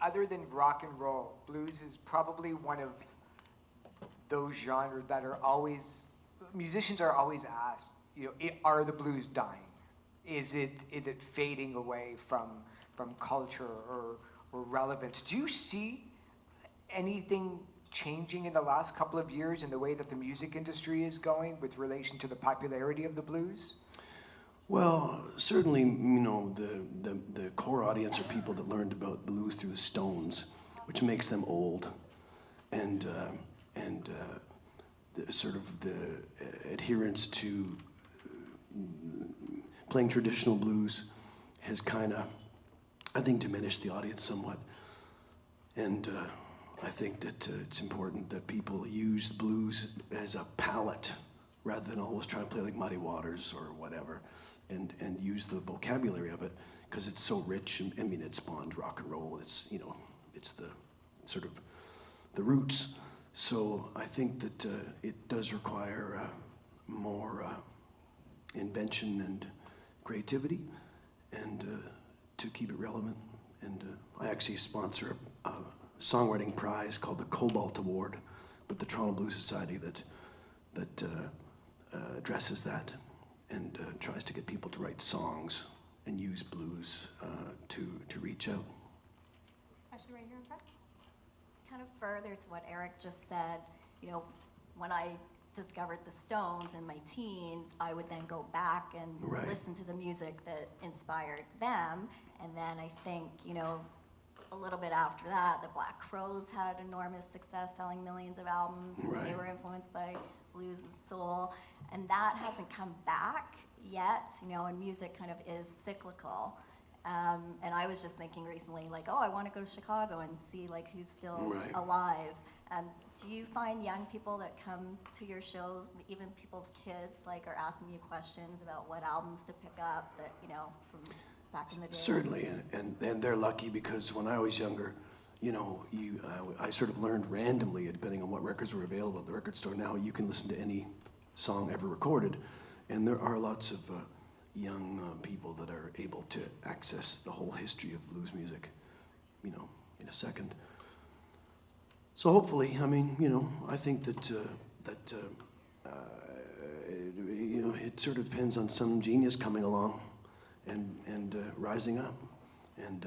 Other than rock and roll, blues is probably one of those genres that are always, musicians are always asked, are the blues dying? Is it fading away from culture or relevance? Do you see anything changing in the last couple of years in the way that the music industry is going with relation to the popularity of the blues? Well, certainly, the core audience are people that learned about blues through the Stones, which makes them old, and the sort of the adherence to playing traditional blues has kind of, I think, diminished the audience somewhat, and I think that it's important that people use blues as a palette rather than always trying to play like Muddy Waters or whatever. And use the vocabulary of it because it's so rich. And, I mean, it spawned rock and roll. It's it's the sort of the roots. So I think that it does require more invention and creativity, and to keep it relevant. And I actually sponsor a songwriting prize called the Cobalt Award with the Toronto Blues Society that addresses that. And tries to get people to write songs and use blues to reach out. Question right here in front. Kind of further to what Eric just said, when I discovered the Stones in my teens, I would then go back and listen to the music that inspired them. And then I think, a little bit after that, the Black Crowes had enormous success, selling millions of albums. Right. They were influenced by blues and soul. And that hasn't come back yet, and music kind of is cyclical. And I was just thinking recently, like, I want to go to Chicago and see, like, who's still alive. Do you find young people that come to your shows, even people's kids, like, are asking you questions about what albums to pick up that, from back in the day? Certainly, and they're lucky because when I was younger, I sort of learned randomly, depending on what records were available at the record store. Now you can listen to any song ever recorded, and there are lots of young people that are able to access the whole history of blues music, in a second. So hopefully, I think that it sort of depends on some genius coming along and rising up, and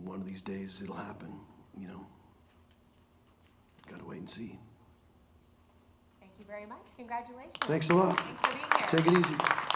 one of these days it'll happen. Got to wait and see. Thank you very much. Congratulations. Thanks a lot. Thanks for being here. Take it easy.